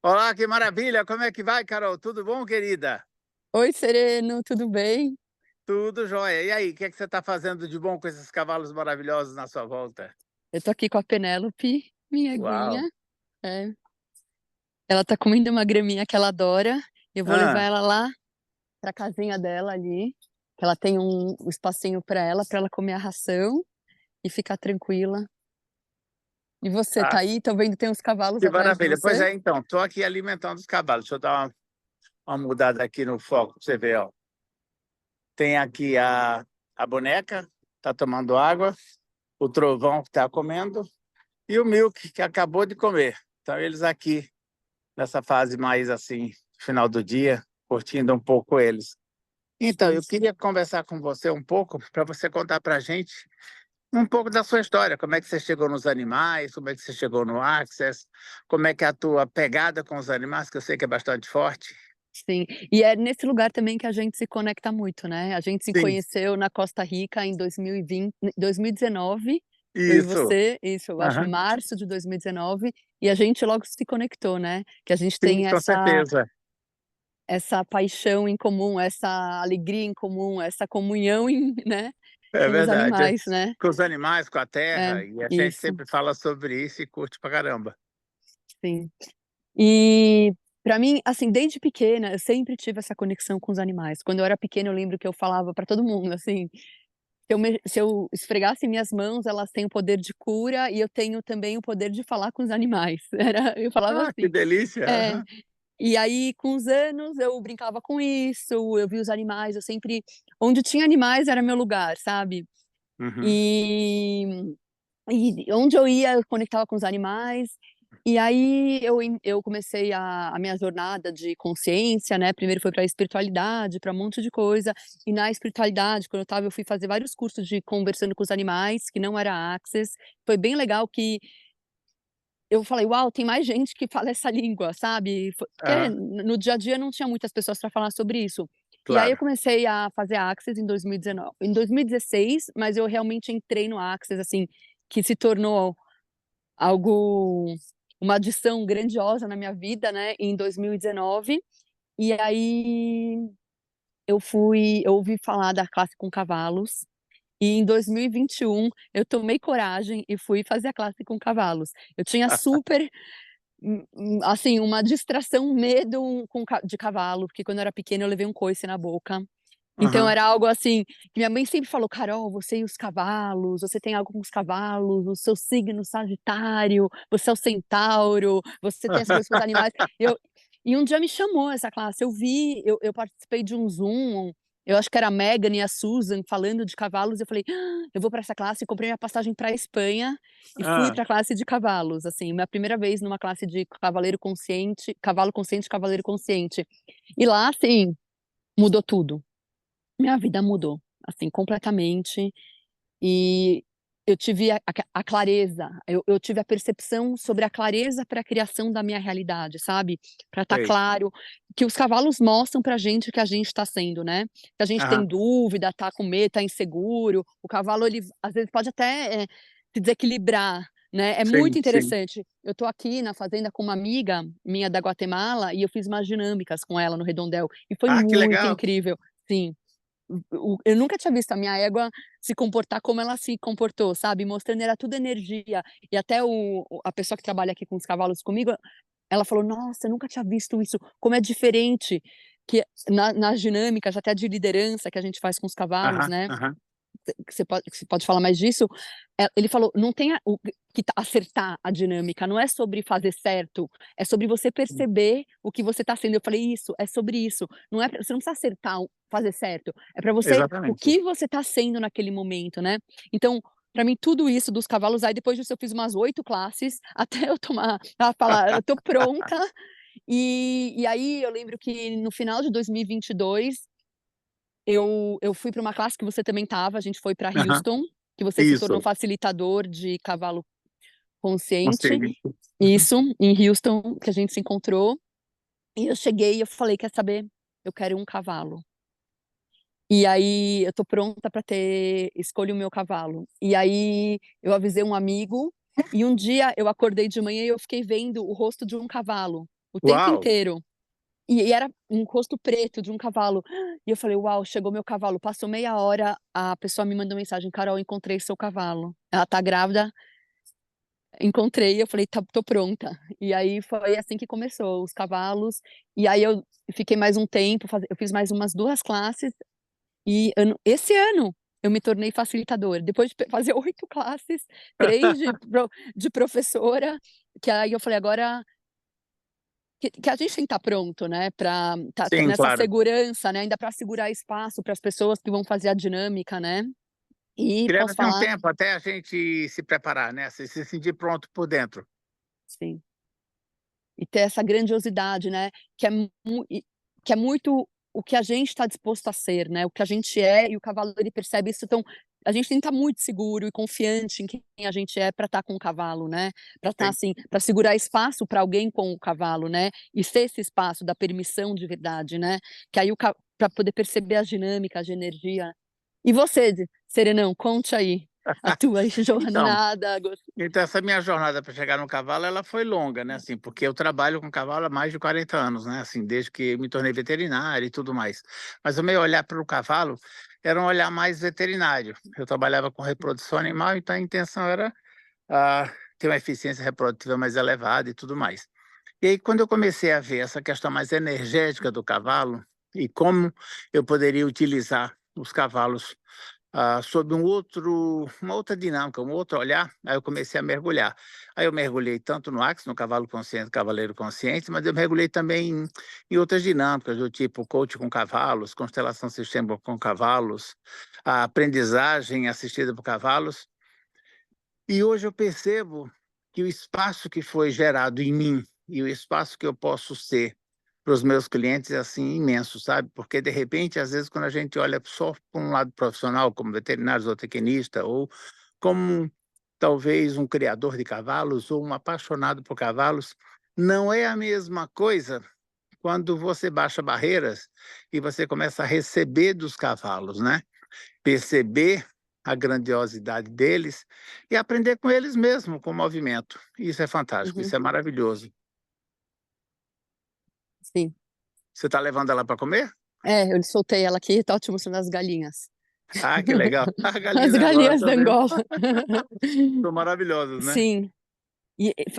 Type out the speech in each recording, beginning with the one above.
Olá, que maravilha! Como é que vai, Carol? Tudo bom, querida? Oi, Sereno, tudo bem? Tudo jóia. E aí, o que é que você está fazendo de bom com esses cavalos maravilhosos na sua volta? Eu tô aqui com a Penélope, minha Uau! eguinha. É. Ela tá comendo uma graminha que ela adora. Eu vou levar Ah, ela lá pra casinha dela ali, que ela tem um espacinho pra ela comer a ração e ficar tranquila. E você, ah, tá aí? Tô vendo tem uns cavalos que atrás de maravilha. Pois você. é, então, estou aqui alimentando os cavalos. Deixa eu dar uma mudada aqui no foco para você ver, ó. Tem aqui a boneca, está tomando água, o trovão que está comendo e o Milk, que acabou de comer. Então, eles aqui, nessa fase mais assim, final do dia, curtindo um pouco eles. Então, Sim. eu queria conversar com você um pouco, para você contar para a gente um pouco da sua história, como é que você chegou nos animais, como é que você chegou no Access, como é que é a tua pegada com os animais, que eu sei que é bastante forte. Sim, e é nesse lugar também que a gente se conecta muito, né. A gente se Sim, conheceu na Costa Rica em 2019, eu e isso. você, isso, eu acho Aham. março de 2019, e a gente logo se conectou, né, que a gente Sim, tem com certeza. essa paixão em comum, essa alegria em comum, essa comunhão em né, É com os verdade. animais, né. Com os animais, com a É, terra, e a gente isso, sempre fala sobre isso e curte pra caramba. sim. E para mim, assim, desde pequena, eu sempre tive essa conexão com os animais. Quando eu era pequena, eu lembro que eu falava para todo mundo, assim, se eu esfregasse minhas mãos, elas têm o poder de cura e eu tenho também o poder de falar com os animais. Eu falava Ah, que assim. delícia! É. Aham. E aí, com os anos, eu brincava com isso, eu vi os animais, eu sempre onde tinha animais era meu lugar, sabe. Uhum. E onde eu ia, eu conectava com os animais. E aí eu comecei a minha jornada de consciência, né, primeiro foi pra espiritualidade, pra um monte de coisa, e na espiritualidade, quando eu fui fazer vários cursos de conversando com os animais, que não era Access. Foi bem legal que eu falei: "Uau, tem mais gente que fala essa língua", sabe. Porque Aham, no dia a dia não tinha muitas pessoas para falar sobre isso. E aí eu claro. comecei a fazer Access em 2019, em 2016, mas eu realmente entrei no Access, assim, que se tornou algo uma adição grandiosa na minha vida, né, em 2019. E aí eu ouvi falar da classe com cavalos, e em 2021 eu tomei coragem e fui fazer a classe com cavalos. Eu tinha super assim, uma distração, um medo de cavalo, porque quando eu era pequena eu levei um coice na boca. Então Aham. era algo assim, que minha mãe sempre falou: "Carol, você e os cavalos, você tem algo com os cavalos, o seu signo Sagitário, você é o centauro, você tem essa coisa com os animais". Eu E um dia me chamou essa classe, eu vi, eu participei de um Zoom, eu acho que era a Megan e a Susan falando de cavalos, eu falei: "Ah, eu vou para essa classe", comprei minha passagem pra Espanha e fui Hã. pra classe de cavalos, assim, minha primeira vez numa classe de cavalo consciente, cavaleiro consciente. E lá, assim, mudou tudo. Minha vida mudou, assim, completamente, e eu tive a clareza, eu tive a percepção sobre a clareza para a criação da minha realidade, sabe, para estar Sei. claro, que os cavalos mostram pra gente o que a gente está sendo, né. Se a gente tem Aham. dúvida, tá com medo, tá inseguro, o cavalo ele às vezes pode até, se desequilibrar, né, é Sim, muito sim. interessante. Eu tô aqui na fazenda com uma amiga minha da Guatemala e eu fiz umas dinâmicas com ela no redondel, e foi Ah, que muito legal. incrível. Sim. Eu nunca tinha visto a minha égua se comportar como ela se comportou, sabe, mostrando era tudo energia, e até a pessoa que trabalha aqui com os cavalos comigo, ela falou: "Nossa, eu nunca tinha visto isso, como é diferente", que nas dinâmicas até de liderança que a gente faz com os cavalos, Aham, né, aham. que você pode falar mais disso, ele falou: "Não tem acertar a dinâmica, não é sobre fazer certo, é sobre você perceber o que você está sendo". Eu falei: "Isso, é sobre isso, não é você não precisa acertar fazer certo, é para você o Exatamente. que você está sendo naquele momento, né". Então, para mim tudo isso dos cavalos, aí depois disso eu fiz umas 8 classes, até eu tomar ela falar: "Eu tô pronta", e aí eu lembro que no final de 2022 eu fui para uma classe que você também estava, a gente foi para Aham. Houston, que você se tornou Isso, facilitador de cavalo consciente. consigo. Uhum. Isso, em Houston, que a gente se encontrou, e eu cheguei e eu falei: "Quer saber? Eu quero um cavalo". E aí eu tô pronta para ter escolha o meu cavalo. E aí eu avisei um amigo, e um dia eu acordei de manhã e eu fiquei vendo o rosto de um cavalo. o tempo Uau! inteiro. E era um rosto preto de um cavalo. E eu falei: "Uau, chegou meu cavalo". Passou meia hora, a pessoa me mandou mensagem: "Carol, encontrei seu cavalo. Ela tá grávida, encontrei". Eu falei: "Tá, tô pronta". E aí foi assim que começou, os cavalos. E aí eu fiquei mais um tempo, eu fiz mais umas 2 classes, e esse ano eu me tornei facilitadora, depois de fazer 8 classes, 3 de professora, que aí eu falei: "Agora que a gente tem que estar pronto, né, para tá Sim, nessa claro. segurança, né, ainda para segurar espaço para as pessoas que vão fazer a dinâmica, né". E Que leva posso assim um falar, tempo até a gente se preparar, né, se sentir pronto por dentro. sim, e ter essa grandiosidade, né, que é que é muito o que a gente está disposto a ser, né, o que a gente é, e o cavalo ele percebe isso. Então a gente tem que estar muito seguro e confiante em quem a gente é para estar com o cavalo, né, para estar Sim. assim, para segurar espaço para alguém com o cavalo, né, e ser esse espaço da permissão de verdade, né, que aí para poder perceber as dinâmicas de energia. E você, Serenão, conte aí a tua Então jornada. então essa minha jornada para chegar no cavalo, ela foi longa, né, assim, porque eu trabalho com cavalo há mais de 40 anos, né, assim, desde que me tornei veterinário e tudo mais. Mas o meu olhar para o cavalo era um olhar mais veterinário. Eu trabalhava com reprodução animal, então a intenção era, ter uma eficiência reprodutiva mais elevada e tudo mais. E aí quando eu comecei a ver essa questão mais energética do cavalo, e como eu poderia utilizar os cavalos sob uma outra dinâmica, um outro olhar, aí eu comecei a mergulhar. Aí eu mergulhei tanto no Axis, no Cavalo Consciente, Cavaleiro Consciente, mas eu mergulhei também em outras dinâmicas, do tipo coach com cavalos, constelação sistema com cavalos, a aprendizagem assistida por cavalos. E hoje eu percebo que o espaço que foi gerado em mim e o espaço que eu posso ser para os meus clientes é assim imenso, sabe? Porque de repente, às vezes, quando a gente olha só para um lado profissional, como veterinário, zootecnista, ou como talvez um criador de cavalos ou um apaixonado por cavalos, não é a mesma coisa quando você baixa barreiras e você começa a receber dos cavalos, né? Perceber a grandiosidade deles e aprender com eles mesmo, com o movimento. Isso é fantástico, Uhum, isso é maravilhoso. sim. Você está levando ela para comer? É, eu soltei ela aqui, tá te mostrando as galinhas. Ah, que legal. As As galinhas agora galinhas da também Angola. são maravilhosas, né? Sim,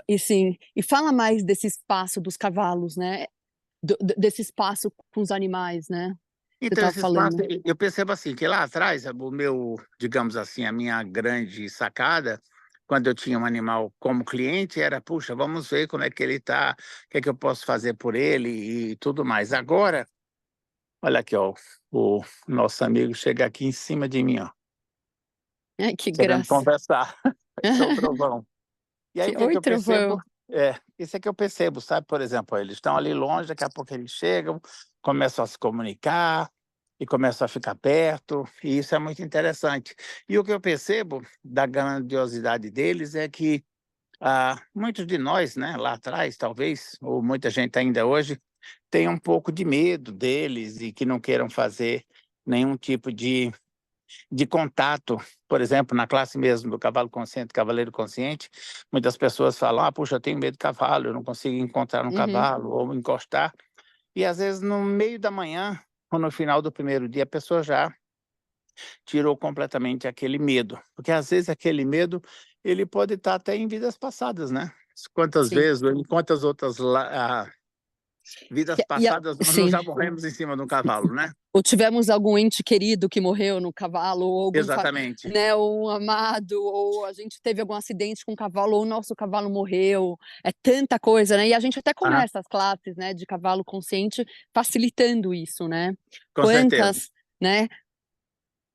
e sim, e fala mais desse espaço dos cavalos, né, desse espaço com os animais, né, você Então, estava esse espaço, falando. eu percebo assim, que lá atrás, o meu, digamos assim, a minha grande sacada, quando eu tinha um animal como cliente, era, puxa, vamos ver como é que ele está, o que é que eu posso fazer por ele e tudo mais. Agora, olha aqui, ó, o nosso amigo chega aqui em cima de mim, ó, Ai, que querendo graça. conversar. Esse é o trovão. E aí o que é que Oi, eu percebo? trovão. Isso é que eu percebo, sabe? Por exemplo, ó, eles estão ali longe, daqui a pouco eles chegam, começam a se comunicar e começam a ficar perto, e isso é muito interessante. E o que eu percebo da grandiosidade deles é que muitos de nós, né, lá atrás, talvez, ou muita gente ainda hoje, tem um pouco de medo deles e que não queiram fazer nenhum tipo de contato. Por exemplo, na classe mesmo do cavalo consciente, cavaleiro consciente, muitas pessoas falam, puxa, eu tenho medo de cavalo, eu não consigo encontrar um Uhum. cavalo ou encostar. E às vezes no meio da manhã ou no final do primeiro dia a pessoa já tirou completamente aquele medo, porque às vezes aquele medo ele pode estar até em vidas passadas, né? Quantas Sim. vezes ou em quantas outras vidas passadas nós não Sim. já morremos em cima de um cavalo, né? Ou tivemos algum ente querido que morreu no cavalo, ou algum Exatamente. né, ou um amado, ou a gente teve algum acidente com o cavalo, ou o nosso cavalo morreu. É tanta coisa, né, e a gente até Aham, começa as classes, né, de cavalo consciente facilitando isso, né. com certeza. Quantas, né,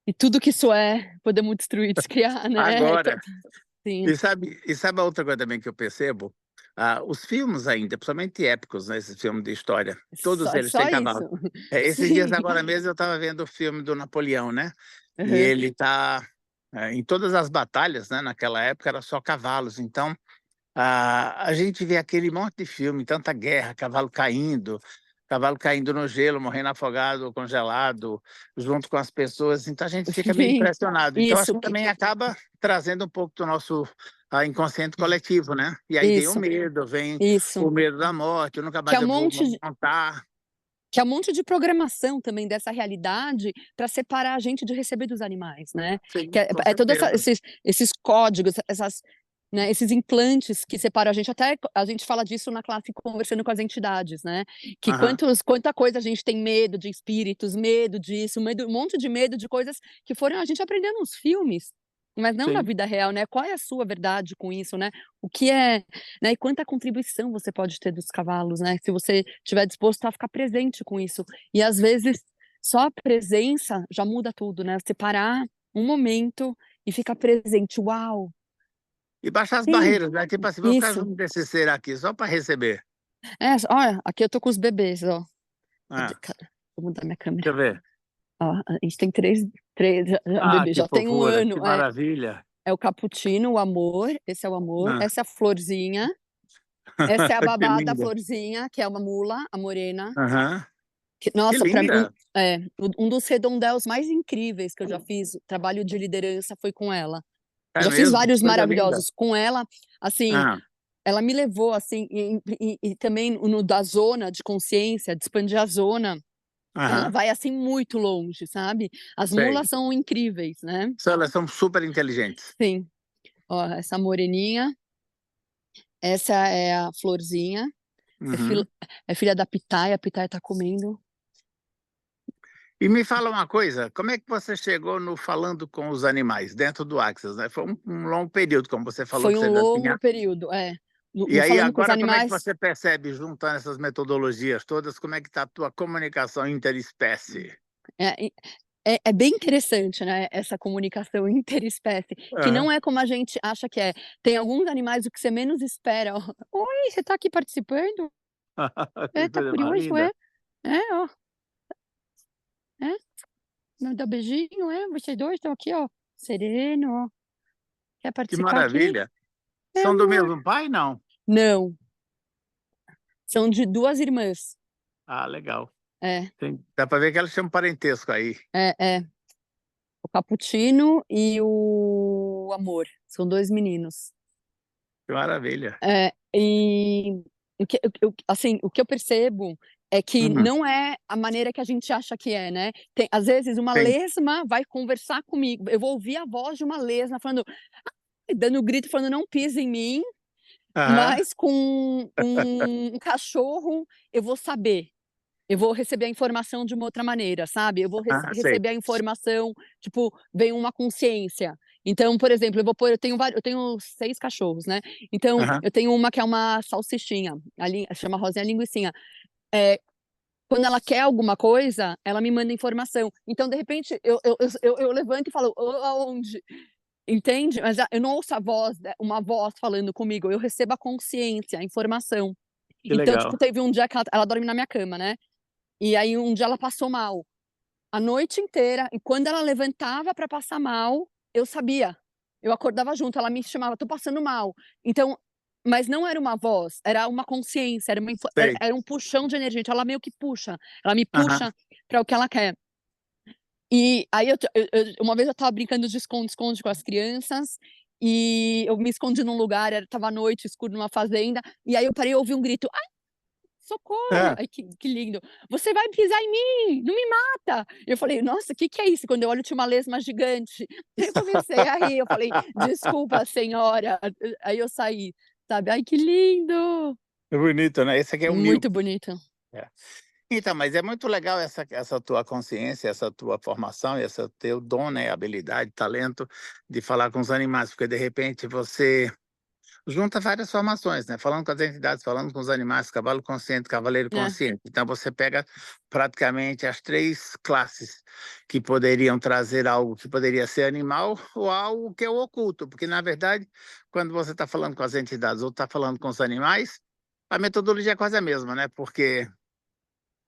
e tudo que isso é, podemos destruir, descriar, né, então Agora, sim. e sabe a outra coisa também que eu percebo? Os filmes ainda, principalmente épicos, né, esses filmes de história, todos eles Só têm isso. cavalo. Esses dias Sim. agora mesmo eu estava vendo o filme do Napoleão, né? E Aham. ele está em todas as batalhas, né? Naquela época era só cavalos. Então a gente vê aquele monte de filme, tanta guerra, cavalo caindo no gelo, morrendo afogado ou congelado, junto com as pessoas. Então a gente fica meio Sim. impressionado. Então acho Isso que que também acaba trazendo um pouco do nosso a inconsciente coletivo, né? E aí vem o Isso, medo, vem o isso. medo da morte, eu nunca Que mais é um eu vou monte de montar. que é um monte de programação também dessa realidade para separar a gente de receber dos animais, né. Que Sim, é com é todo certeza. esses códigos, essas, né, esses implantes que separam a gente, até a gente fala disso na classe conversando com as entidades, né, que Aham, quanta coisa a gente tem medo de espíritos, medo disso, medo, um monte de medo de coisas que foram a gente aprendendo nos filmes, mas não na sim. vida real, né. Qual é a sua verdade com isso, né? O que é, né, e quanta contribuição você pode ter dos cavalos, né, se você estiver disposto a ficar presente com isso. E às vezes só a presença já muda tudo, né, você parar um momento e ficar presente, uau, E baixar as sim, barreiras, né? Tipo assim, vou ficar isso. junto desse ser aqui só para receber. É, olha, aqui eu tô com os bebês, ó. Cadê, Ah, cara? Vou mudar minha deixa câmera. eu ver. Ó, a gente tem três já Ah, bebê que já tem 1 fofura, que ano, maravilha. é o cappuccino, o amor, esse é o amor, Ah, essa é a florzinha, essa é a que babá da linda. florzinha, que é uma mula, a morena. Aham, Que, que nossa, para mim, linda. um dos redondéus mais incríveis que eu já fiz, trabalho de liderança, foi com ela. É Já fiz mesmo? vários Coisa linda. maravilhosos com ela, assim, Ah, ela me levou, assim, e também no da zona de consciência, de expandir a zona, ela aham, vai, assim, muito longe, sabe. As sei. mulas são incríveis, né. Elas são super inteligentes. Sim. Ó, essa moreninha, essa é a florzinha, é fil Uhum. é filha da pitaia, a pitaia tá comendo. E me fala uma coisa, como é que você chegou no falando com os animais dentro do Axis, né? Foi um longo período, como você falou Foi que um você já longo tinha. período, é. E No aí falando com os agora como é que animais. você percebe, juntando essas metodologias todas, como é que está a tua comunicação interespécie? É, é bem interessante, né, essa comunicação interespécie, que Aham. não é como a gente acha que é. Tem alguns animais o que você menos espera: "Ó, oi, você tá aqui participando? É, Que tá coisa mais curioso, é? linda. É, ó, é, não dá beijinho, é, vocês 2 estão aqui, ó, sereno, ó, quer Que participar aqui? maravilha. É, São do amor". mesmo pai, não? Não, são de 2 irmãs. Ah, legal. É, Dá para ver que elas têm um parentesco aí. é. O Cappuccino e o Amor, são 2 meninos. Que maravilha. É, e assim, o que eu percebo é que Uhum. não é a maneira que a gente acha que é, né. Tem às vezes uma Sim. lesma vai conversar comigo, eu vou ouvir a voz de uma lesma falando, dando grito, falando: "Não pisa em mim", Aham. mas com um cachorro eu vou saber. Eu vou receber a informação de uma outra maneira, sabe. Eu vou Ah, sei. receber a informação, tipo, vem uma consciência. Então, por exemplo, eu tenho 6 cachorros, né, então Aham. eu tenho uma que é uma salsichinha, chama Rosinha Linguicinha. Eh, Quando ela quer alguma coisa, ela me manda informação. Então, de repente, eu levanto e falo: Aonde?", entende? Mas eu não ouço a voz, uma voz falando comigo, eu recebo a consciência, a informação. Que Então, legal. tipo, teve um dia que ela dorme na minha cama, né. E aí um dia ela passou mal, a noite inteira, e quando ela levantava para passar mal, eu sabia. Eu acordava junto, ela me chamava: "Tô passando mal". Então, mas não era uma voz, era uma consciência, Sei. era um puxão de energia, então ela meio que puxa, ela me Aham. puxa para o que ela quer. E aí uma vez eu estava brincando de esconde-esconde com as crianças, e eu me escondi num lugar, estava à noite, escuro, numa fazenda, e aí eu parei e ouvi um grito: "Socorro!". Hã. Ai, que lindo. "Você vai pisar em mim, não me mata!". Eu falei: "Nossa, que é isso?". Quando eu olho, tinha uma lesma gigante. Eu comecei a rir, eu falei: "Desculpa, senhora". Aí eu saí, sabe. Ai, que lindo. É bonito, né? Esse aqui é o Nil. Muito bonito. É. Então, mas é muito legal essa tua consciência, essa tua formação, esse teu dom, né, habilidade, talento de falar com os animais, porque de repente você junta várias formações, né, falando com as entidades, falando com os animais, cavalo consciente, cavaleiro É, consciente. Então você pega praticamente as 3 classes que poderiam trazer algo que poderia ser animal ou algo que é o oculto, porque na verdade, quando você está falando com as entidades ou está falando com os animais, a metodologia é quase a mesma, né, porque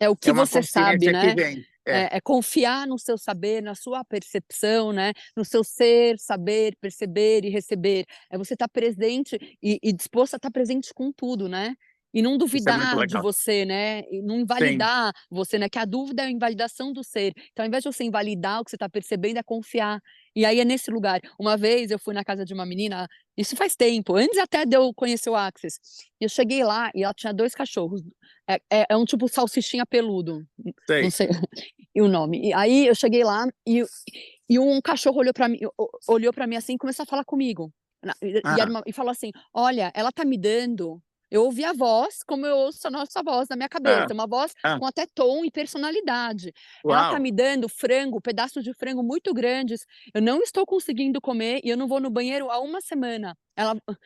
é o é que uma você sabe, consciência que né. vem. É, É confiar no seu saber, na sua percepção, né, no seu ser, saber, perceber e receber. É você estar presente e disposto a estar presente com tudo, né. e não Isso é muito duvidar de legal. você, né? E não Sim. invalidar você, né? Que a dúvida é a invalidação do ser. Então, ao invés de você invalidar o que você está percebendo, é confiar. E aí é nesse lugar. Uma vez eu fui na casa de uma menina, isso faz tempo, antes até de eu conhecer o Axis. E eu cheguei lá e ela tinha 2 cachorros. É um tipo salsichinha peludo, não Sei. sei e o nome. E aí eu cheguei lá e um cachorro olhou para mim assim e começou a falar comigo. Ah, E falou assim: "Olha, ela tá me dando". Eu ouvi a voz como eu ouço a nossa voz na minha ah, cabeça, uma voz ah, com até tom e personalidade. "Ela tá uau, me dando frango, pedaços de frango muito grandes, eu não estou conseguindo comer e eu não vou no banheiro há uma semana".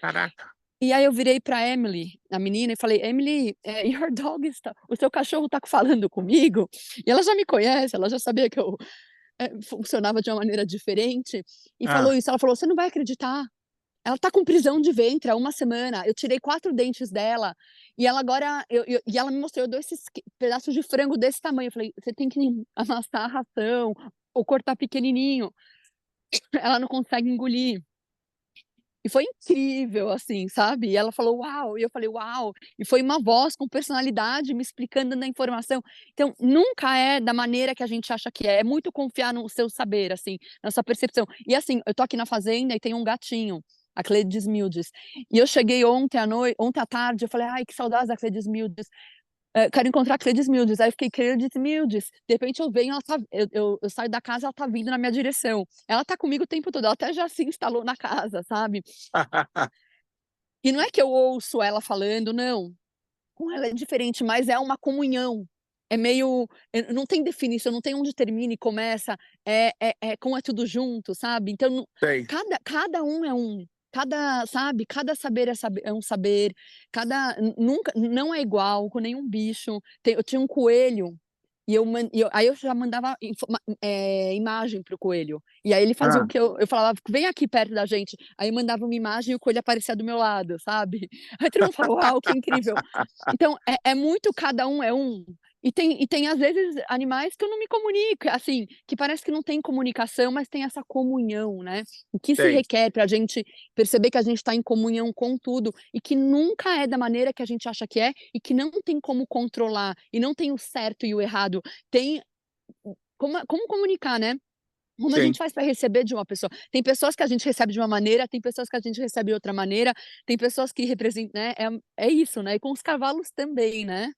caraca. E aí eu virei pra Emily, a menina, e falei: "Emily, your dog está o seu cachorro tá falando comigo?". E ela já me conhece, ela já sabia que eu, funcionava de uma maneira diferente, e falou Ah, isso, ela falou: "Você não vai acreditar, ela tá com prisão de ventre há uma semana, eu tirei 4 dentes dela, e ela agora e ela me mostrou, eu dou esses pedaços de frango desse tamanho", eu falei: "Você tem que amassar a ração, ou cortar pequenininho, ela não consegue engolir". E foi incrível, assim, sabe. E ela falou: "Uau", e eu falei: "Uau", e foi uma voz com personalidade me explicando da informação. Então, nunca é da maneira que a gente acha que é muito confiar no seu saber, assim, na sua percepção. E assim, eu tô aqui na fazenda e tem um gatinho, a Cleides Mildes, e eu cheguei ontem à tarde, eu falei: "Ai, que saudades da Cleides Mildes". Quero encontrar a Cleides Mildes, aí eu fiquei: "Cleides Mildes", de repente eu venho, ela tá eu saio da casa, ela tá vindo na minha direção. Ela tá comigo o tempo todo, ela até já se instalou na casa, sabe. E não é que eu ouço ela falando, não, com ela é diferente, mas é uma comunhão, é meio não tem definição, não tem onde termina e começa, como é tudo junto, sabe. Então sei. cada um é um, sabe, cada saber é um saber, nunca não é igual com nenhum bicho. Eu tinha um coelho aí eu já mandava imagem para o coelho, e aí ele fazia o Ah, que eu falava: "Vem aqui perto da gente", aí eu mandava uma imagem e o coelho aparecia do meu lado, sabe. Aí todo mundo falava: "Uau, que incrível". Então é muito cada um é um, e tem às vezes animais que eu não me comunico, assim, que parece que não tem comunicação, mas tem essa comunhão, né. O que se sei. requer para a gente perceber que a gente está em comunhão com tudo, e que nunca é da maneira que a gente acha que é, e que não tem como controlar, e não tem o certo e o errado, tem como comunicar, né. Como a Sim. gente faz para receber de uma pessoa? Tem pessoas que a gente recebe de uma maneira, tem pessoas que a gente recebe de outra maneira, tem pessoas que representam, né, é isso, né, e com os cavalos também, né.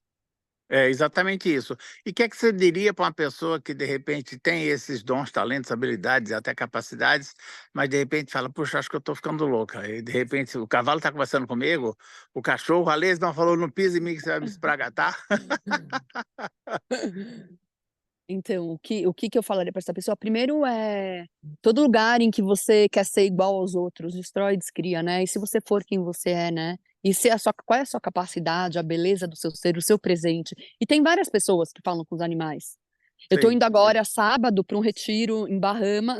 É exatamente isso. E o que é que você diria para uma pessoa que, de repente, tem esses dons, talentos, habilidades e até capacidades, mas de repente fala: "Puxa, acho que eu estou ficando louca", e de repente o cavalo está conversando comigo, o cachorro, a Liz não falou: "Não pisa em mim que você vai me espragatar". Então, o que eu falaria para essa pessoa? Primeiro, todo lugar em que você quer ser igual aos outros destrói e descria, né, e se você for quem você é, né, e se a sua qual é a sua capacidade, a beleza do seu ser, o seu presente. E tem várias pessoas que falam com os animais. Eu estou Sim. indo agora sábado para um retiro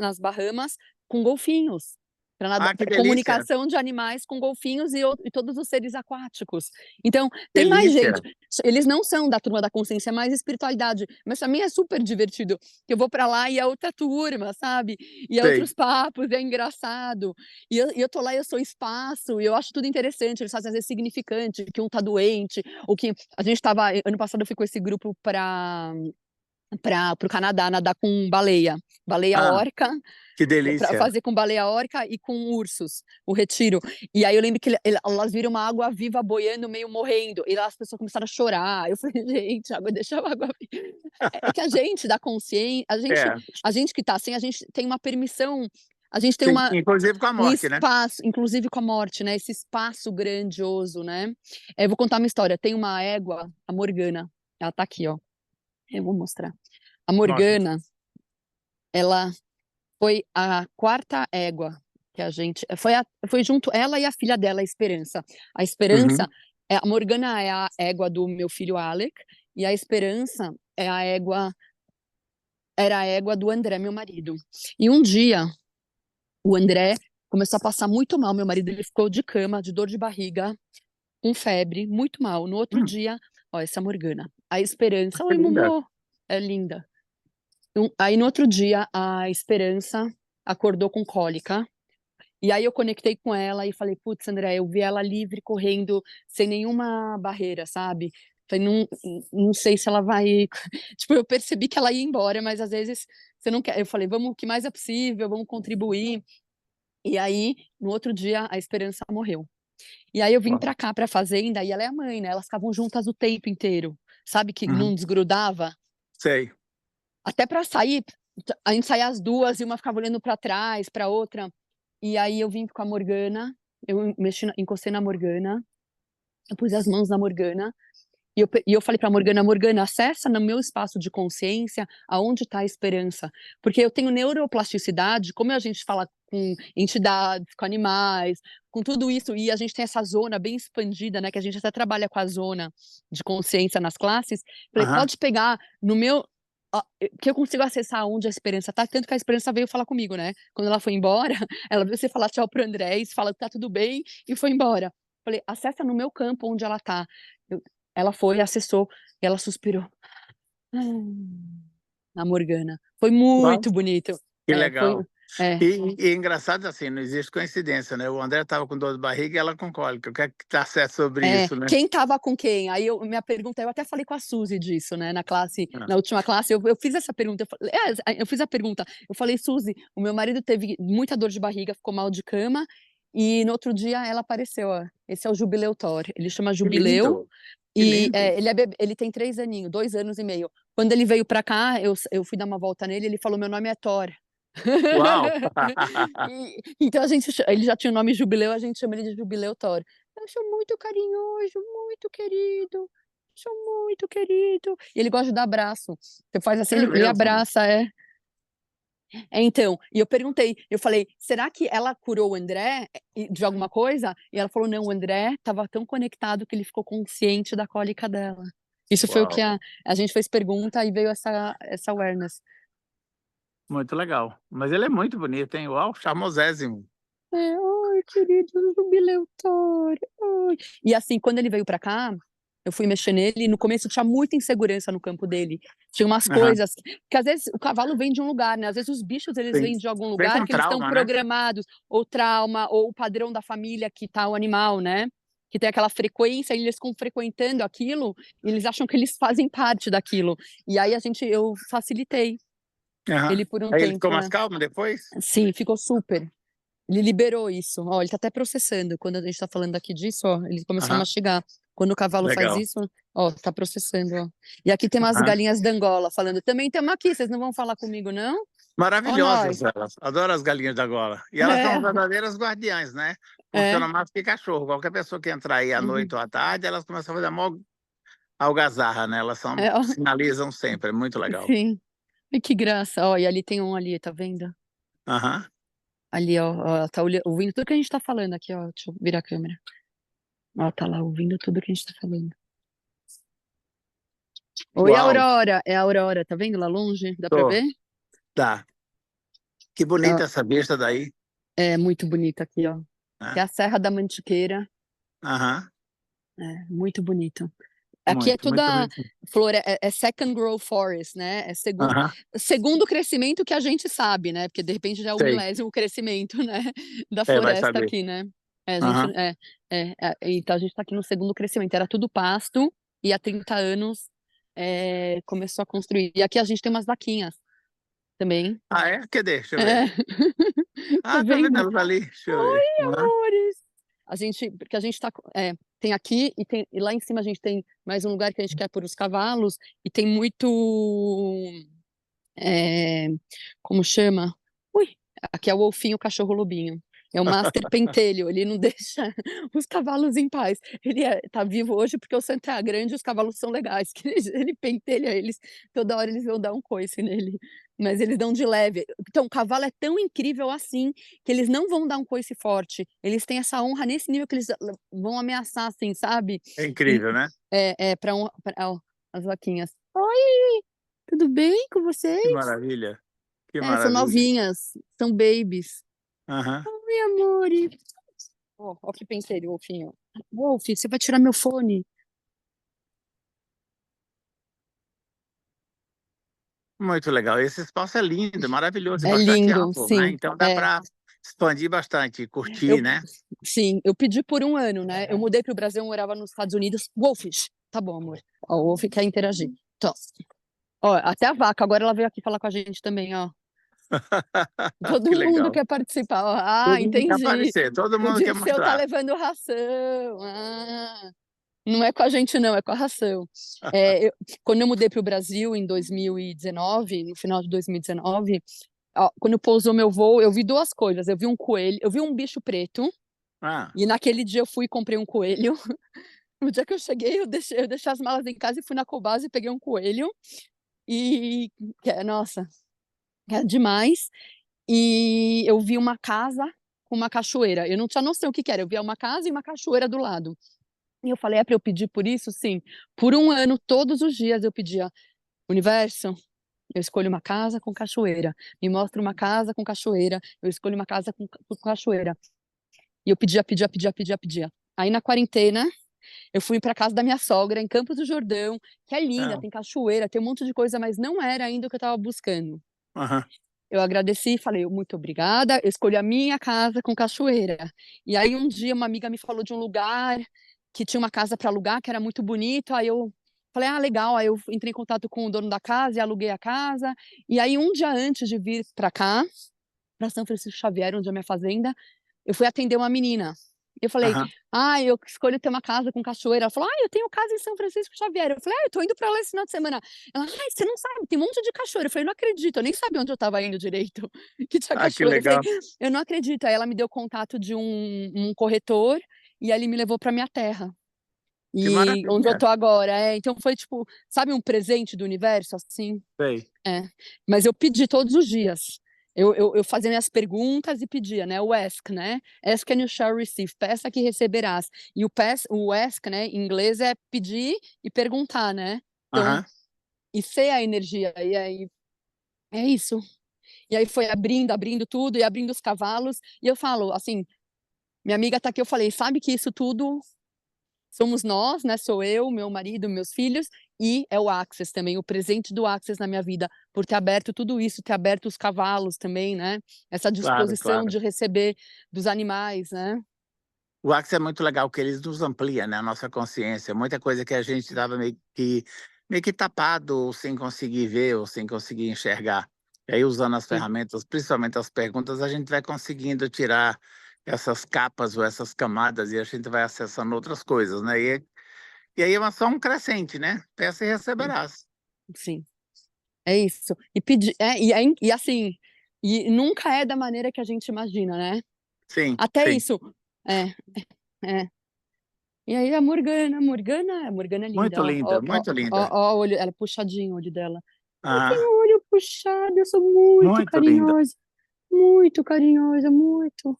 nas Bahamas, com golfinhos, para Ah, que delícia, comunicação de animais com golfinhos e todos os seres aquáticos. Então, tem mais gente. delícia. Eles não são da turma da consciência, é mais espiritualidade, mas pra mim é super divertido, que eu vou pra lá e é outra turma, sabe, e é Sei. outros papos, é engraçado. E eu tô lá e eu sou espaço, e eu acho tudo interessante, eles fazem às vezes significante, que um tá doente, ou que a gente estava ano passado eu fui com esse grupo para o Canadá nadar com baleia Ah, orca, que para delícia. fazer com baleia orca e com ursos, o retiro. E aí eu lembro que elas viram uma água viva boiando, meio morrendo, e lá as pessoas começaram a chorar. Eu falei: "Gente, água deixa a água vi". É que a gente da consciência, É, a gente que tá assim, a gente tem uma permissão, a gente tem sim, inclusive com a um morte, né. espaço, inclusive com a morte, né, esse espaço grandioso, né. Eu vou contar uma história, tem uma égua, a Morgana, ela tá aqui, ó, eu vou mostrar. A Mostra. Morgana, ela foi a quarta égua que a gente foi junto ela e a filha dela, a Esperança. A Esperança, Uhum. a Morgana é a égua do meu filho Alec, e a Esperança era a égua do André, meu marido. E um dia, o André começou a passar muito mal, meu marido, ele ficou de cama, de dor de barriga, com febre, muito mal. No outro Hum, dia, ó, essa Morgana. A Esperança: que "Oi, linda. Momô", é linda. Aí no outro dia, a Esperança acordou com cólica, E aí eu conectei com ela e falei: "Putz, André, eu vi ela livre, correndo, sem nenhuma barreira, sabe". Falei: "Não sei se ela vai". Tipo, eu percebi que ela ia embora, mas às vezes você não quer. Eu falei: "Vamos, o que mais é possível, vamos contribuir". E aí, no outro dia, a Esperança morreu. E aí eu vim Uau. pra cá, pra fazenda, e ela é a mãe, né, elas ficavam juntas o tempo inteiro, sabe, que Uhum. não desgrudava. Sei. Até pra sair, a gente saía as 2 e uma ficava olhando pra trás, pra outra. E aí eu vim com a Morgana, eu encostei na Morgana, eu pus as mãos na Morgana, e eu falei pra Morgana: "Morgana, acessa no meu espaço de consciência aonde tá a esperança". Porque eu tenho neuroplasticidade, como a gente fala com entidades, com animais, com tudo isso, e a gente tem essa zona bem expandida, né, que a gente até trabalha com a zona de consciência nas classes. Falei: Aham. "Pode pegar no meu". Que eu consigo acessar onde a Esperança tá, tanto que a Esperança veio falar comigo, né. Quando ela foi embora, ela veio você falar tchau para o Andrés, fala que tá tudo bem e foi embora. Falei: "Acessa no meu campo onde ela tá". Eu Ela foi, acessou, e ela suspirou. A Morgana. Foi Uau, muito bonito. que Foi legal. é. E é engraçado assim, não existe coincidência, né, o André estava com dor de barriga e ela com cólica, o que é que tá certo sobre isso, né? Quem estava com quem? Aí minha pergunta, eu até falei com a Suzy disso, né, na classe, Hã. na última classe, eu fiz essa pergunta, eu fiz a pergunta, eu falei: "Suzy, o meu marido teve muita dor de barriga, ficou mal de cama, e no outro dia ela apareceu, ó, esse é o Jubileu Thor, ele chama Que lindo, Jubileu, que e, lindo. ele tem 3 aninhos, 2 anos e meio. Quando ele veio pra cá, eu fui dar uma volta nele, ele falou: "Meu nome é Thor". Uau. Então a gente ele já tinha o nome Jubileu, a gente chama ele de Jubileu Thor. Eu acho muito carinhoso, muito querido, acho muito querido. E ele gosta de dar abraço. Você faz assim, É ele mesmo? abraça, é. Então, e eu perguntei, eu falei: "Será que ela curou o André, de alguma coisa?" E ela falou: "Não, o André estava tão conectado que ele ficou consciente da cólica dela". Isso foi o que Uau, a gente fez pergunta e veio essa awareness. muito legal. Mas ele é muito bonito, hein, uau, charmosésimo. É, "Ai, querido jubileu Thor, ai". E assim, quando ele veio pra cá, eu fui mexer nele e no começo tinha muita insegurança no campo dele. Tinha umas Aham. coisas que às vezes o cavalo vem de um lugar, né, às vezes os bichos eles Sim. vêm de algum Vem lugar com que eles estão trauma, né? programados, ou trauma, ou o padrão da família que tá o animal, né, que tem aquela frequência e eles ficam frequentando aquilo, e eles acham que eles fazem parte daquilo. E aí eu facilitei Aham. ele por um Aí ele ficou tempo, mais é. calmo depois? Sim, ficou super. Ele liberou isso. Ó, ele tá até processando. Quando a gente tá falando aqui disso, ó, ele começou a Aham, mastigar. Quando o cavalo faz legal. isso, ó, tá processando, ó. E aqui tem umas Aham. galinhas da Angola falando: "Também temos aqui, vocês não vão falar comigo não? Ó Maravilhosas nós". elas, adoro as galinhas da Angola. E elas são verdadeiras guardiãs, né, É, funciona mais que cachorro, qualquer pessoa que entrar aí à uhum. noite ou à tarde, elas começam a fazer a maior algazarra, né, elas são É, ó, sinalizam sempre, é muito legal. sim. Ai, que graça. Ó, e ali tem um ali, tá vendo? Aham. Ali, ó, ela tá ouvindo tudo que a gente tá falando aqui, ó. Deixa eu virar a câmera. Ó, tá lá ouvindo tudo que a gente tá falando. Oi, Uau, Aurora. É a Aurora, tá vendo lá longe? Dá pra tô, ver? tá. Que Ó, bonita essa vista daí, é muito bonito aqui, ó. Que é né. a Serra da Mantiqueira. Aham. É, muito bonito. Aqui é Muito, muito toda bonito. é second growth forest, né, é Aham, segundo crescimento que a gente sabe, né, porque de repente já é o sei. milésimo crescimento, né, da É, vai floresta saber. aqui, né. É, a gente Aham. então a gente tá aqui no segundo crescimento, era tudo pasto, e há 30 anos, começou a construir. E aqui a gente tem umas vaquinhas também. Ah, é? Cadê? Deixa eu ver. É. Tá Ah, tô vendo vendo? elas ali, deixa eu ver. Oi, Aham. amores. Porque a gente tá tem aqui e lá em cima a gente tem mais um lugar que a gente quer pôr os cavalos, e tem muito, eh, como chama? Ui, aqui é o Wolfinho, o cachorro lobinho. É o master pentelho, ele não deixa os cavalos em paz. Ele tá vivo hoje porque o Santo é grande e os cavalos são legais, que ele pentelha eles, toda hora eles vão dar um coice nele, mas eles dão de leve. Então o cavalo é tão incrível assim, que eles não vão dar um coice forte, eles têm essa honra nesse nível que eles vão ameaçar, assim, sabe. É En incrível, né? pra honra ó, as vaquinhas. "Oi, tudo bem com Que vocês?". maravilha, que É, são maravilha. novinhas, são babies. Aham. "Oi, amore". Ó que pentelho, Wolfinho. "Wolf, você vai tirar meu fone". Muito legal. Esse espaço é lindo, maravilhoso e É bastante lindo, amplo, né, sim. então dá É, para expandir bastante, curtir, Eu, né? sim, eu pedi por 1 ano, né? Eu mudei para o Brasil, eu morava nos Estados Unidos. Wolfish, tá bom, amor. Ó, o Wolf quer interagir. Então, ó, até a vaca, agora ela veio aqui falar com a gente também, ó. Todo Que mundo legal. quer participar. Ó. Ah, Todo mundo quer entendi. aparecer, todo O mundo quer Dirceu tá mostrar. levando ração. Ah, não é com a gente, não, é com a ração. É, quando eu mudei para o Brasil em 2019, no final de 2019, ó, quando pousou meu voo, eu vi 2 coisas. Eu vi um coelho, eu vi um bicho preto, Ah, e naquele dia eu fui e comprei um coelho. No dia que eu cheguei, eu deixei as malas em casa e fui na Cobase e peguei um coelho. E, nossa, é demais. E eu vi uma casa com uma cachoeira. Eu não tinha noção o que que era. Eu via uma casa e uma cachoeira do lado. E eu falei, é para eu pedir por isso? Sim. Por 1 ano, todos os dias eu pedia, universo, eu escolho uma casa com cachoeira. Me mostra uma casa com cachoeira. Eu escolho uma casa com cachoeira. E eu pedia, pedia, pedia, pedia, pedia. Aí na quarentena, eu fui para casa da minha sogra em Campos do Jordão, que é linda, ah, tem cachoeira, tem um monte de coisa, mas não era ainda o que eu estava buscando. aham. Eu agradeci e falei, muito obrigada, eu escolhi a minha casa com cachoeira. E aí um dia uma amiga me falou de um lugar que tinha uma casa para alugar, que era muito bonito, aí eu falei, ah, legal, aí eu entrei em contato com o dono da casa e aluguei a casa. E aí um dia antes de vir para cá, para São Francisco Xavier, onde é a minha fazenda, eu fui atender uma menina. Eu falei, Aham. ah, eu escolho ter uma casa com cachoeira. Ela falou, ah, eu tenho casa em São Francisco Xavier. Eu falei, ah, eu tô indo pra lá esse final de semana. Ela, ah, você não sabe, tem um monte de cachoeira. Eu falei, não acredito, eu nem sabia onde eu tava indo direito, que tinha Ah, que cachoeira. Eu falei, legal. eu não acredito. Aí ela me deu contato de um corretor e aí ele me levou pra minha terra. Que E onde eu maravilha. tô agora, então foi tipo, sabe, um presente do universo, assim? Sei. É, mas eu pedi todos os dias. Eu fazia minhas perguntas e pedia, né? O ask, né? Ask and you shall receive. Peça que receberás. E o ask, né? Em inglês é pedir e perguntar, né? Então, Aham. e ser a energia. E aí, é isso. E aí foi abrindo, abrindo tudo e abrindo os cavalos. E eu falo, assim, minha amiga tá aqui, eu falei, sabe que isso tudo somos nós, né? Sou eu, meu marido, meus filhos, e é o Access também, o presente do Access na minha vida, por ter aberto tudo isso, ter aberto os cavalos também, né? Essa Claro, disposição claro. de receber dos animais, né? O Axis é muito legal, porque eles nos ampliam, né, a nossa consciência. Muita coisa que a gente estava meio que tapado, ou sem conseguir ver, ou sem conseguir enxergar. E aí, usando as Sim, ferramentas, principalmente as perguntas, a gente vai conseguindo tirar essas capas ou essas camadas e a gente vai acessando outras coisas, né? E aí é só um crescente, né? Peça e sim, receberás. sim. É isso. E pedir, e assim, e nunca é da maneira que a gente imagina, né? Sim, Até sim. isso. É, é. E aí a Morgana é linda, Muito ó, linda, ó, muito ó, linda. ó, o olho, ela é puxadinho o olho dela. Eu tenho Ah, o olho puxado, eu sou muito muito linda. carinhosa. Muito carinhosa, muito.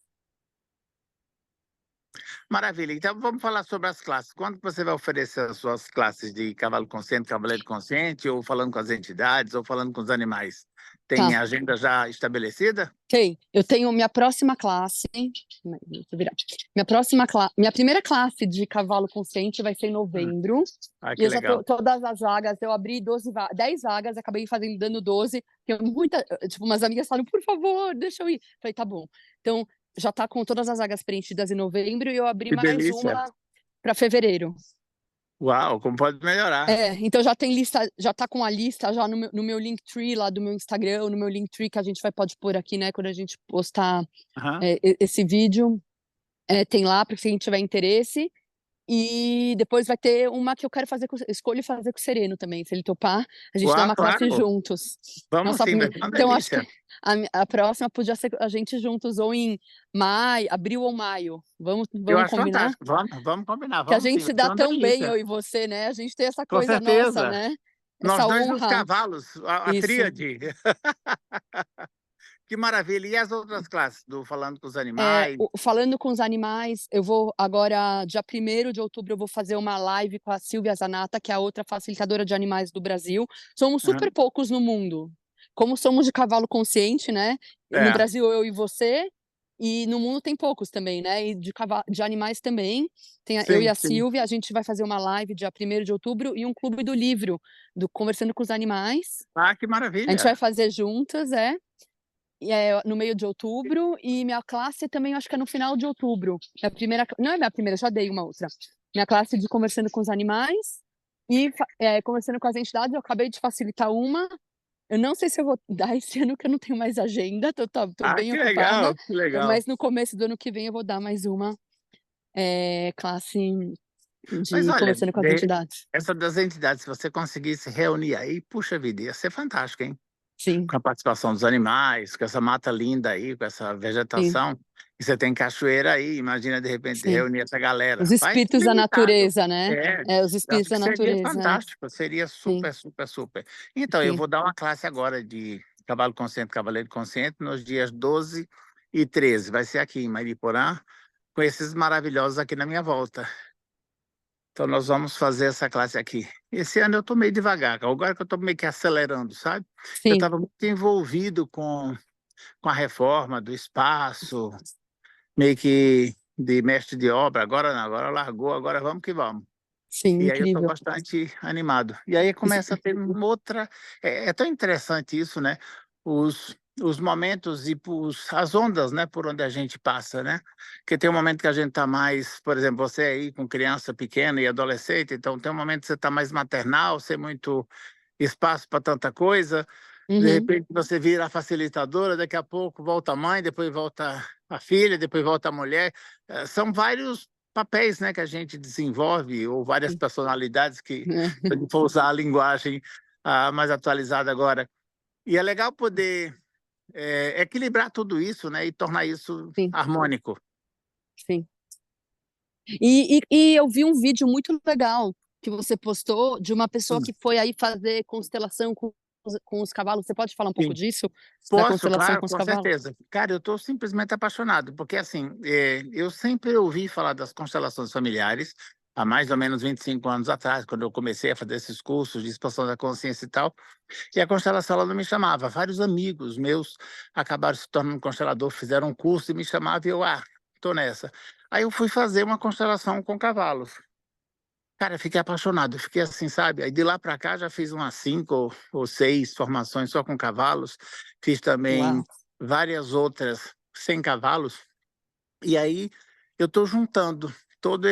Maravilha. Então vamos falar sobre as classes. Quando que você vai oferecer as suas classes de cavalo consciente, cavaleiro consciente, ou falando com as entidades, ou falando com os animais? Tem Tá, agenda já estabelecida? ok. Eu tenho minha próxima classe. Deixa eu virar. Minha primeira classe de cavalo consciente vai ser em Hum. novembro. Ah, E que eu já tô legal. todas as vagas, eu abri 10 vagas, acabei dando 12, porque tipo, umas amigas falaram, por favor, deixa eu ir. Falei, tá bom. Então, já tá com todas as vagas preenchidas em novembro e eu abri Que mais delícia. uma para fevereiro. Uau, como pode melhorar? Então já tem lista, já tá com a lista já no meu Linktree lá do meu Instagram, no meu Linktree que a gente pode pôr aqui, né, quando a gente postar Aham. esse vídeo, tem lá para quem tiver interesse. E depois vai ter uma que eu quero fazer, escolho fazer com o Sereno também, se ele topar, a gente dá Uau, uma classe claro. juntos. Vamos Nossa, sim, vai ser uma então acho que delícia. a próxima podia ser a gente juntos, ou em maio, abril ou maio. Vamos, Eu vamos acho combinar? fantástico. Vamos combinar, Que a vamos sim, gente vai se ser dá uma tão bem, delícia. eu e você, né? A gente tem essa Com coisa nossa, certeza. né? Nós Essa dois nos honra. cavalos, a Isso. tríade. Que maravilha. E as outras classes do Falando com os Animais? Falando com os animais, eu vou agora, dia 1º de outubro, eu vou fazer uma live com a Silvia Zanata, que é a outra facilitadora de animais do Brasil. Somos super Aham. poucos no mundo. Como somos de cavalo consciente, né? No É. Brasil, eu e você, e no mundo tem poucos também, né? E de animais também. Tem eu e Sim, a sim. Silvia, a gente vai fazer uma live dia 1º de outubro e um clube do livro, do Conversando com os Animais. Ah, que A gente vai maravilha. fazer juntas, no meio de outubro, e minha classe também, eu acho que é no final de outubro. Não é minha primeira, já dei uma outra. Minha classe de Conversando com os Animais e Conversando com as Entidades, eu acabei de facilitar uma. Eu não sei se eu vou dar esse ano, que eu não tenho mais agenda, tô Ah, bem que ocupada, legal, que legal. mas no começo do ano que vem eu vou dar mais uma classe Mas de olha, Conversando com as Entidades. essa das entidades, se você conseguisse reunir aí, puxa vida, ia ser fantástico, hein? Sim, Com a participação dos animais, com essa mata linda aí, com essa sim, vegetação. E você tem cachoeira aí, imagina de repente sim. reunir essa Os galera. Vai ser espíritos da limitado. natureza, né? É, Os eu acho espíritos que da seria natureza, fantástico, seria sim, super, super, super. Então, eu sim. vou dar uma classe agora de cavalo consciente, cavaleiro consciente, nos dias 12 e 13. Vai ser aqui em Mariporã, com esses maravilhosos aqui na minha volta. Então, nós vamos fazer essa classe aqui. Esse ano eu estou meio devagar, agora que eu estou meio que acelerando, sabe? Eu Sim, estava muito envolvido com a reforma do espaço, meio que de mestre de obra. Agora não, agora largou, agora vamos que vamos. sim, E aí eu estou incrível. bastante animado. E aí Isso- começa a ter uma outra. É tão interessante isso, né? Os momentos e as ondas, né? Por onde a gente passa, né? Porque tem um momento que a gente está mais, por exemplo, você aí com criança pequena e adolescente, então tem um momento que você está mais maternal, sem muito espaço para tanta coisa. De Uhum, repente você vira a facilitadora, daqui a pouco volta a mãe, depois volta a filha, depois volta a mulher. São vários papéis, né, que a gente desenvolve, ou várias sim, personalidades que, é, se eu for usar a linguagem mais atualizada agora. E é legal poder equilibrar tudo isso, né, e tornar isso sim, harmônico. sim. E eu vi um vídeo muito legal que você postou de uma pessoa Hum, que foi aí fazer constelação com os cavalos. Você pode falar um pouco Sim. disso? Da Posso, constelação claro, com os com cavalos? certeza. Cara, eu estou simplesmente apaixonado, porque assim, eu sempre ouvi falar das constelações familiares, há mais ou menos 25 anos atrás, quando eu comecei a fazer esses cursos de expansão da consciência e tal, e a constelação ela não me chamava. Vários amigos meus acabaram se tornando constelador, fizeram um curso e me chamavam e eu, tô nessa. Aí eu fui fazer uma constelação com cavalos. Cara, eu fiquei apaixonado, eu fiquei assim, sabe? Aí de lá para cá já fiz umas 5 ou 6 formações só com cavalos, fiz também Uau! várias outras sem cavalos, e aí eu estou juntando todo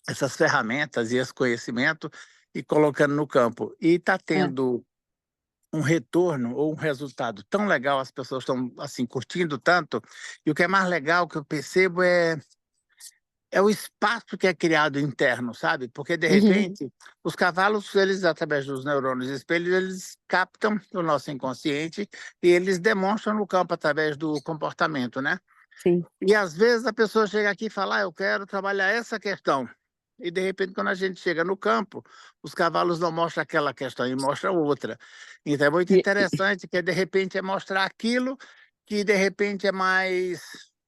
essas ferramentas e esse conhecimento e colocando no campo. E está É. tendo um retorno ou um resultado tão legal, as pessoas estão assim curtindo tanto, e o que é mais legal que eu percebo é o espaço que é criado interno, sabe? Porque, de Uhum, repente, os cavalos, eles, através dos neurônios espelhos, eles captam o nosso inconsciente e eles demonstram no campo através do comportamento, né? sim. E, às vezes, a pessoa chega aqui e fala, eu quero trabalhar essa questão. E, de repente, quando a gente chega no campo, os cavalos não mostram aquela questão e mostram outra. Então, é muito interessante que, de repente, é mostrar aquilo que, de repente, é mais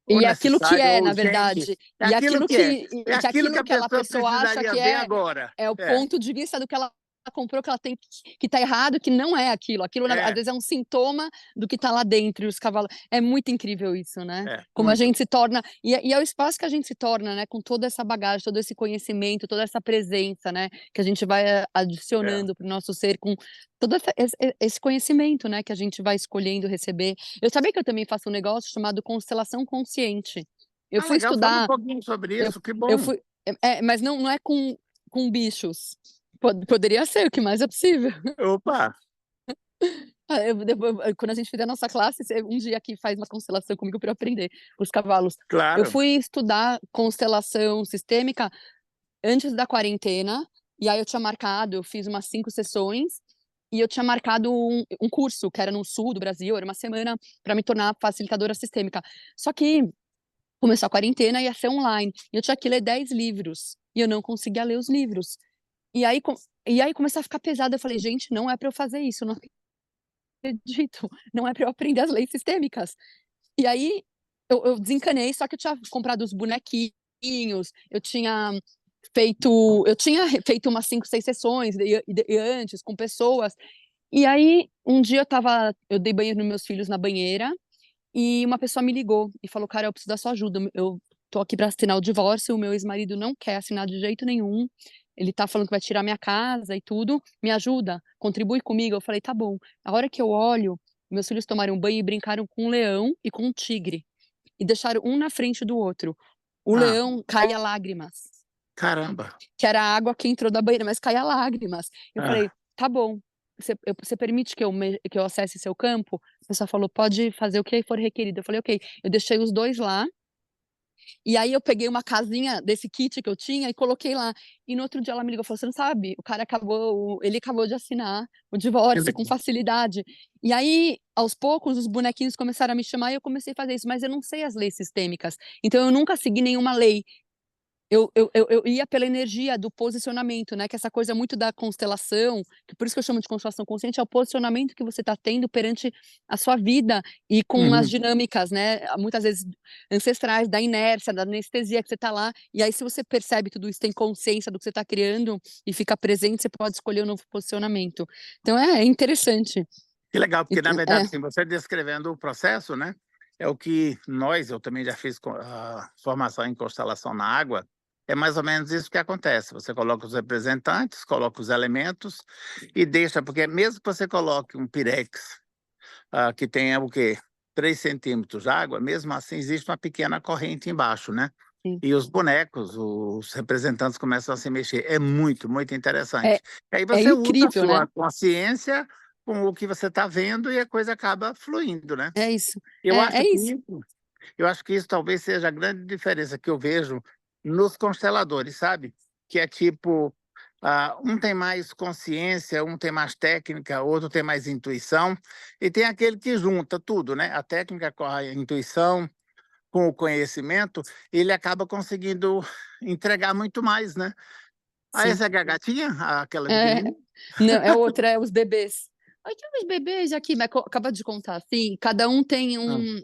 ou E aquilo que necessário é, ou na urgente. verdade, É aquilo que é. É que aquilo que aquilo a que aquela pessoa pessoa acha precisaria que ver agora. é o É, ponto de vista do que ela comprou, que ela tem que tá errado, que não é aquilo. Aquilo, às é, vezes, é um sintoma do que tá lá dentro, e os cavalos. É muito incrível isso, né? Como a muito. gente se torna. E é o espaço que a gente se torna, né? Com toda essa bagagem, todo esse conhecimento, toda essa presença, né? Que a gente vai É. adicionando para o nosso ser com todo esse conhecimento, né? Que a gente vai escolhendo receber. Eu sabia que eu também faço um negócio chamado constelação consciente. Eu fui Legal, fala um estudar, pouquinho sobre eu isso, que eu bom. fui mas não é com bichos. Poderia ser, o que mais é possível. Opa, Quando a gente fizer a nossa classe, você um dia aqui faz uma constelação comigo para eu aprender os cavalos. Eu claro. fui estudar constelação sistêmica antes da quarentena, e aí eu tinha marcado, eu fiz umas 5 sessões, e eu tinha marcado um curso que era no sul do Brasil, era uma semana para me tornar facilitadora sistêmica. Só que começou a quarentena, ia ser online, e eu tinha que ler 10 livros, e eu não conseguia ler os livros. E aí começou a ficar pesado, eu falei: "Gente, não é para eu fazer isso, eu não acredito, não é para eu aprender as leis sistêmicas". E aí eu desencanei, só que eu tinha comprado os bonequinhos, eu tinha feito umas 5, 6 sessões e antes com pessoas. E aí um dia eu dei banho nos meus filhos na banheira, e uma pessoa me ligou e falou: "Cara, eu preciso da sua ajuda, eu tô aqui para assinar o divórcio, o meu ex-marido não quer assinar de jeito nenhum, ele tá falando que vai tirar minha casa e tudo, me ajuda, contribui comigo". Eu falei: "Tá bom". A hora que eu olho, Meus filhos tomaram banho e brincaram com um leão e com um tigre, e deixaram um na frente do outro. O Ah, leão caía lágrimas, caramba. que era a água que entrou da banheira, mas caía lágrimas. Eu falei: Ah, "Tá bom, você permite que eu acesse seu campo?" A pessoa falou: "Pode fazer o que for requerido." Eu falei: "Ok." Eu deixei os 2 lá, e aí eu peguei uma casinha desse kit que eu tinha e coloquei lá. E no outro dia ela me ligou e falou: "Você não sabe, ele acabou de assinar o que divórcio com legal. facilidade." E aí, aos poucos, os bonequinhos começaram a me chamar e eu comecei a fazer isso, mas eu não sei as leis sistêmicas, então eu nunca segui nenhuma lei. Eu ia pela energia do posicionamento, né, que essa coisa muito da constelação, que por isso que eu chamo de constelação consciente, é o posicionamento que você está tendo perante a sua vida e com as Uhum. dinâmicas, né, muitas vezes ancestrais, da inércia, da anestesia que você está lá, e aí se você percebe tudo isso, tem consciência do que você está criando e fica presente, você pode escolher um novo posicionamento. Então é interessante. Que legal, porque na É, verdade, assim, você descrevendo o processo, né, é o que eu também já fiz formação em constelação na água, é mais ou menos isso que acontece. Você coloca os representantes, coloca os elementos e deixa, porque mesmo que você coloque um pirex, que tenha o quê? 3 centímetros de água, mesmo assim existe uma pequena corrente embaixo, né? sim. E os bonecos, os representantes começam a se mexer. É muito, muito É interessante. E aí é você usa a incrível, né. sua consciência com o que você está vendo e a coisa acaba fluindo, né? É isso. Eu É acho que isso. eu acho que isso talvez seja a grande diferença que eu vejo nos consteladores, sabe? Que é tipo, um tem mais consciência, um tem mais técnica, outro tem mais intuição, e tem aquele que junta tudo, né? A técnica com a intuição, com o conhecimento, ele acaba conseguindo entregar muito mais, né? Ah, Sim. essa é a gatinha? Aquela É. pequenininha? Não, é outra, é os bebês. "Ai, tem uns bebês aqui", mas acaba de contar, assim, cada um tem Hã. um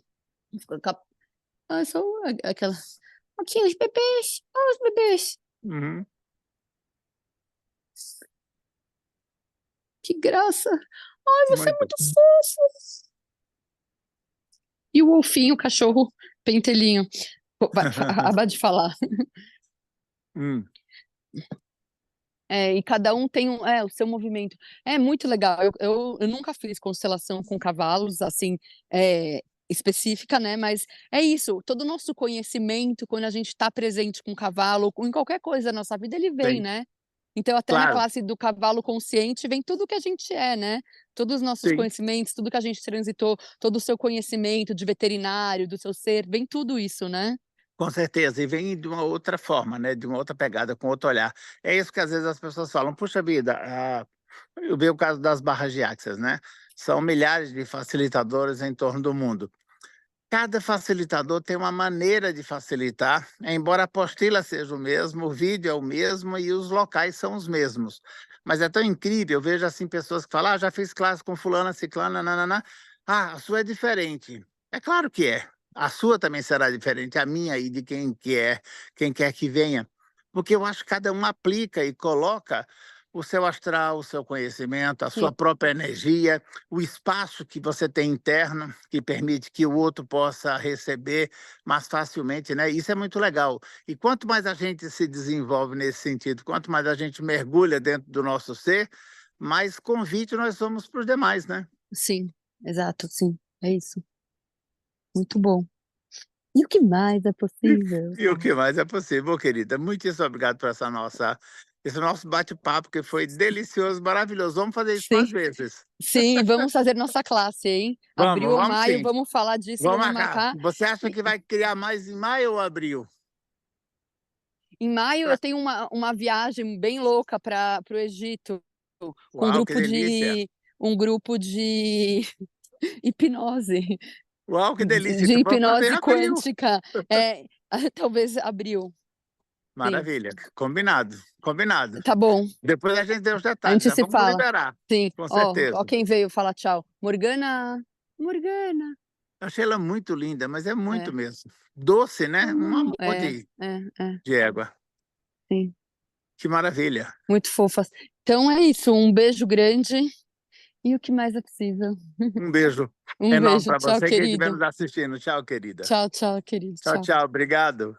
ca são aquela: "Aqui os bebês, ó os bebês, Uhum. que graça. Ai, você é Muito. muito fofo." E o Wolfinho, o cachorro pentelinho, vai acaba de falar. Hum. É, e cada um tem o seu movimento. É muito legal. Eu nunca fiz constelação com cavalos, assim, específica, né, mas é isso, todo o nosso conhecimento, quando a gente está presente com o cavalo, ou em qualquer coisa da nossa vida, ele vem, Sim, né. Então até na claro. classe do cavalo consciente vem tudo que a gente é, né, todos os nossos Sim. conhecimentos, tudo que a gente transitou, todo o seu conhecimento de veterinário, do seu ser, vem tudo isso, né. Com certeza, e vem de uma outra forma, né, de uma outra pegada, com outro olhar. É isso que às vezes as pessoas falam: "Puxa vida", eu vi o caso das barras de Access, né, são milhares de facilitadores em torno do mundo. Cada facilitador tem uma maneira de facilitar, embora a apostila seja o mesmo, o vídeo é o mesmo e os locais são os mesmos. Mas é tão incrível, eu vejo assim pessoas que falam: "Ah, já fiz classe com fulana, ciclana, nã Ah, a sua é diferente." É claro que é. A sua também será diferente, a minha e de quem quer que venha. Porque eu acho que cada um aplica e coloca o seu astral, o seu conhecimento, a Sim, sua própria energia, o espaço que você tem interno, que permite que o outro possa receber mais facilmente, né? Isso é muito legal. E quanto mais a gente se desenvolve nesse sentido, quanto mais a gente mergulha dentro do nosso ser, mais convite nós somos para os demais, né? sim, exato, sim, é isso. Muito bom. E o que mais é possível? E o que mais é possível, querida. Muitíssimo obrigado por esse nosso bate-papo, que foi delicioso, maravilhoso. Vamos fazer isso Sim, mais vezes. sim, vamos fazer nossa classe, hein. Abril Vamos, ou vamos maio, sim. vamos falar disso e Vamos vamos marcar. marcar. Você acha E que vai criar mais em maio ou abril? em maio eu tenho uma viagem bem louca para o Egito, com Uau, que delícia! um grupo de hipnose, Uau, que delícia! de Então vamos fazer em hipnose abril. quântica. Talvez abril, sim. Maravilha. Combinado, combinado. Tá bom, Depois a gente dê os a detalhes, gente já se vamos fala. liberar, Sim. com Ó certeza. quem veio falar tchau. Morgana, Morgana. Eu achei ela muito linda, mas é muito É. mesmo. Doce, né? Um amor É, é, de égua. sim. Que maravilha. Muito fofas. Então é isso, um beijo grande e o que mais é possível. Um beijo Um enorme beijo, para tchau, você e quem estiver querido. nos assistindo. Tchau, querida. Tchau, tchau, querido, Tchau, tchau. tchau. Obrigado.